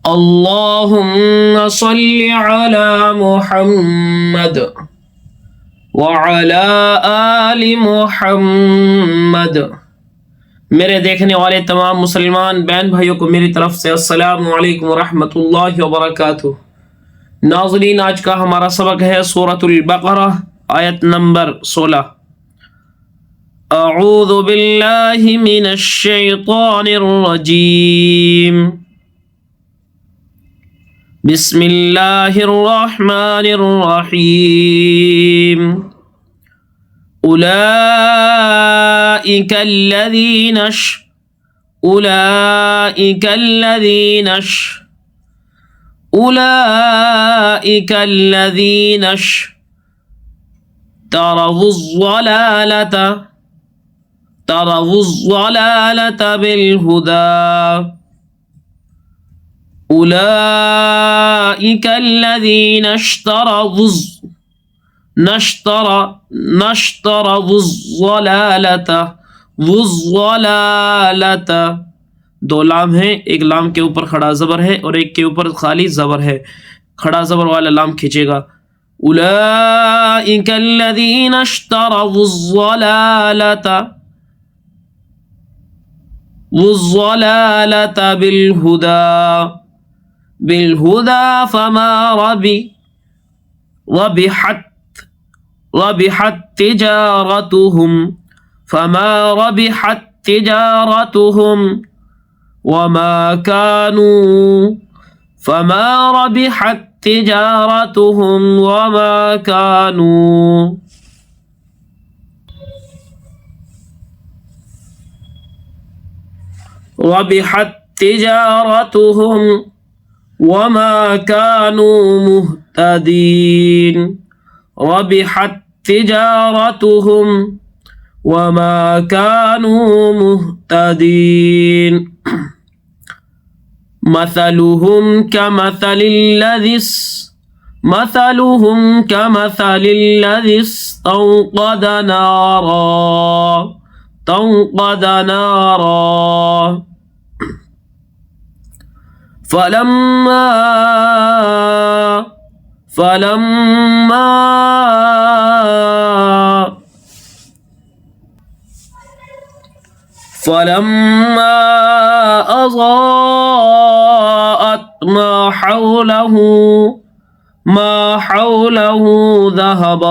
اللهم صل على محمد وعلى आल मोहम्मद। मेरे देखने वाले तमाम मुसलमान बहन भाइयों को मेरी तरफ से अस्सलामु अलैकुम वरहमतुल्लाहि वबरकातुहू। नाज़रीन, आज का हमारा सबक है सूरतुल बक़रा आयत नंबर 16। अऊज़ु बिल्लाहि मिनश शैतानिर रजीम। बिस्मिल्लाहिर रहमानिर रहीम। उलाइका الذين اشتروا الضلالة بالهدى أولئك الذين اشتروا الضلالة। दो लाम है, एक लाम के ऊपर खड़ा जबर है और एक के ऊपर खाली जबर है। खड़ा जबर वाला लाम खींचेगा। उलाइका الذين اشتروا الضلالة بالهدى فما ربحت تجارتهم وما كانوا مهتدين. ربحت تجارتهم وما كانوا مهتدين. مثلهم كمثل الذي استوقد نارا فلما أضاءت ما حوله ذهب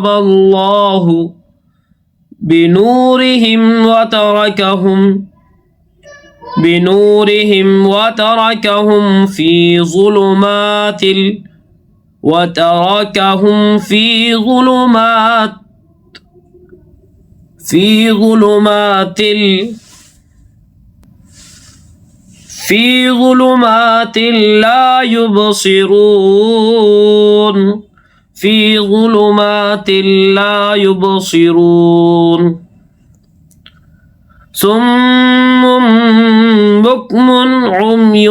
الله بنورهم وتركهم في ظلمات لا يبصرون. صم بكم عمي।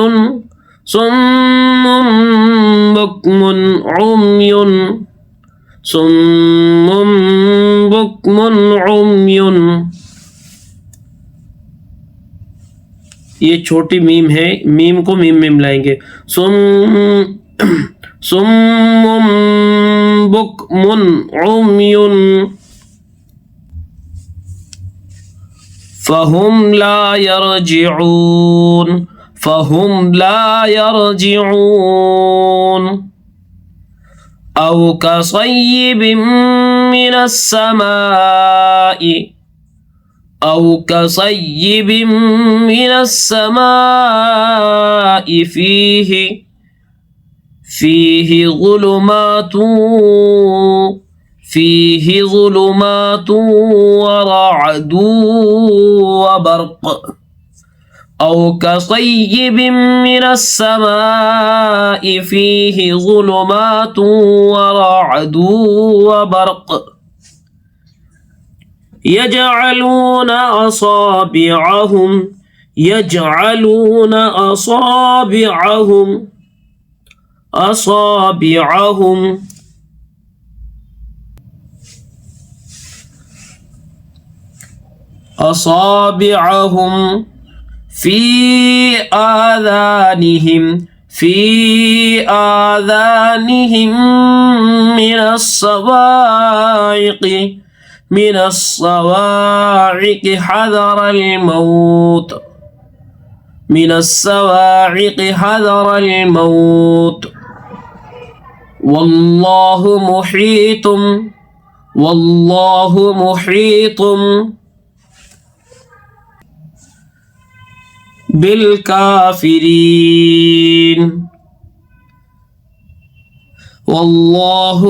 ये छोटी मीम है, मीम को मीम में मिलाएंगे। सुम्मुम बुक्मुन उम्युन फहुम ला यरजिऊन। औ कसय्यिबिम من السماء فيه ظلمات ورعد وبرق. أو كصيب من السماء فيه ظلمات ورعد وبرق يجعلون أصابعهم أصابعهم في آذانهم من الصواعق حذر الموت والله محيط بالكافرين. والله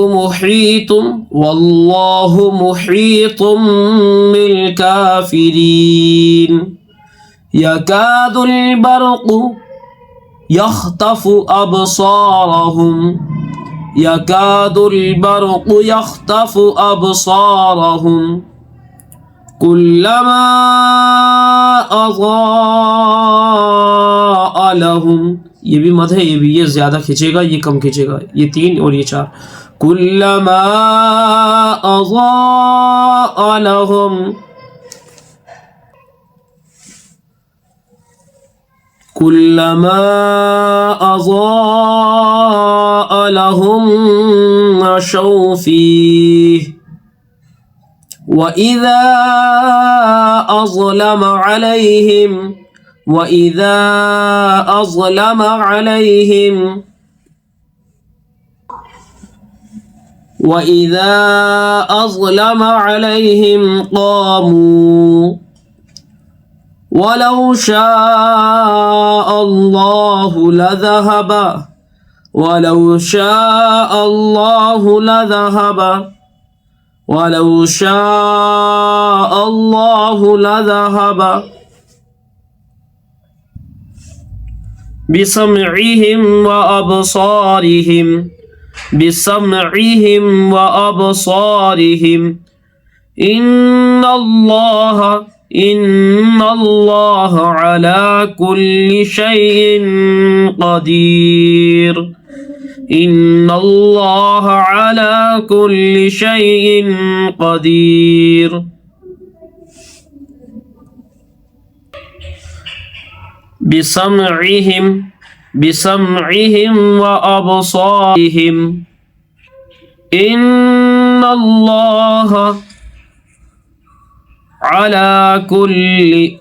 محيط بالكافرين. يكاد البرق يخطف أبصارهم كلما أضاء لهم. ये भी मद है, ये ज्यादा खींचेगा, ये कम खींचेगा, ये 3 और ये 4. कुल्लमा अज़ाअ लहुम मशौ फीह وإذا أظلم عليهم قاموا ولو شاء الله لذهب بسمعهم وأبصارهم إن الله على كل شيء قدير. إن الله على كل شيء قدير. بسمعهم وأبصارهم إن الله على كل